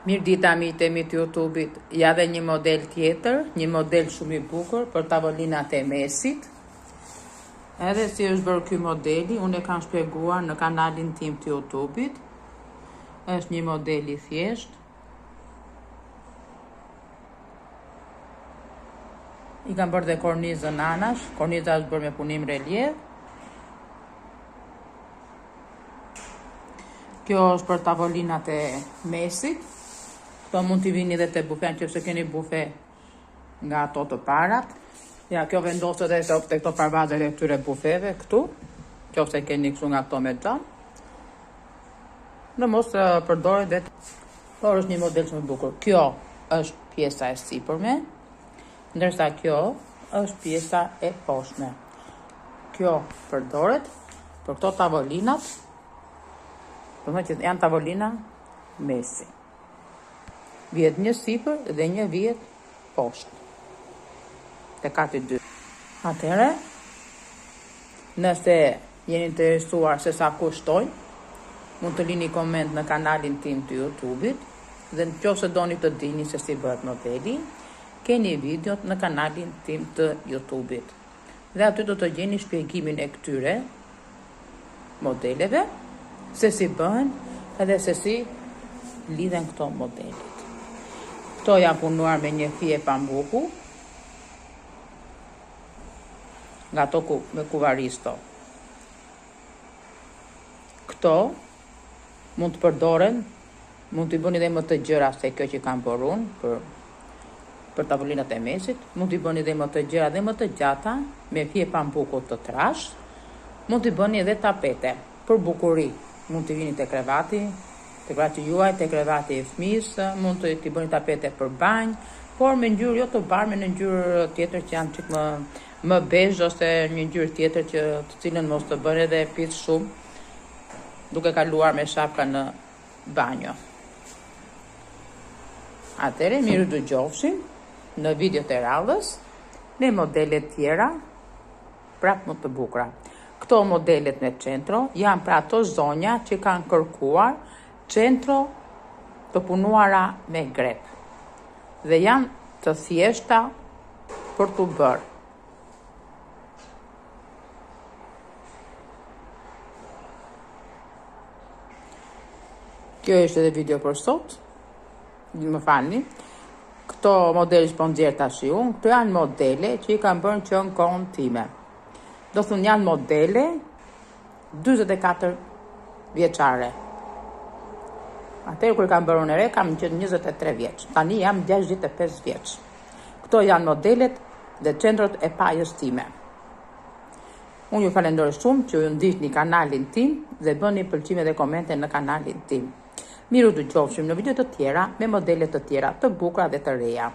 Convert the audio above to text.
Mirë dita mi të YouTube-it, ja dhe një model tjetër, një model shumë i bukur për tavolinat e mesit. Edhe si është bërë ky modeli, unë e kam shpjeguar në kanalin tim të YouTube-it. Është një model i thjesht. I kam bërë dhe kornizën anash, korniza është bërë me punim relief. Kjo është për tavolinat e mesit. Këto mund t'i vini dhe të bufe, në që se keni bufe nga ato të parat. Ja, kjo vendoset dhe të këto parvazet e këtyre bufeve këtu. Kjo se keni kësu nga këto me gjam. Në mos përdoret dhe por është një model shumë bukur. Kjo është pjesa e sipërme, ndërsa kjo është pjesa e poshtme. Kjo përdoret për këto tavolinat, përme që janë tavolina mesi. Vjet një sipër dhe një vjet poshtë. Te kati dy. Atëherë, nëse jeni interesuar se sa kushtojnë, mund të lini koment në kanalin tim të YouTube-it, dhe nëse doni të dini se si bëhet modeli, keni videot në kanalin tim të YouTube-it. Dhe aty do të gjeni shpjegimin e këtyre modeleve, se si bëhen edhe se si lidhen këto modelit. Këto janë punuar me një fije pambuku, nga to me kuvaristo. Këto mund të përdoren, mund t'i bëni dhe më të gjëra se kjo që kam bërë unë për tavolinat e mesit, mund t'i bëni dhe më të gjëra dhe më të gjata me fije pambuku të trash, mund t'i bëni edhe tapete për bukuri, mund t'i vini te krevati, te krevati juaj, te krevati e fëmis, mund t'i bëni tapete për banjë, por me ngjyrë jo të bardhë, me në ngjyrë tjetër që janë çik më bezh ose një ngjyrë tjetër që të cilën mos të bëni edhe pis shumë, duke kaluar me shapka në banjo. Atëherë mirë dëgjofshim në videot e radhës me modele tjera prap më të bukura. Këto modelet me centro janë pra ato zonja që kanë kërkuar centro të punuara me grep dhe janë të thjeshta për të bërë. Kjo është edhe video për sot. Më falni. Këto modele që po nxjerr tash unë, këto janë modele që i kam bërë që në kohën time. Do thonë janë modele 44 vjeçare. Atëherë kur kam bërë unë re, kam qenë 23 vjeç. Tani jam 65 vjeç. Këto janë modelet dhe centrot e pajës time. Unë ju falenderoj shumë që ju ndiqni kanalin tim dhe bëni pëlqime dhe komente në kanalin tim. Miru dëgjofshim në video të tjera me modele të tjera të bukura dhe të reja.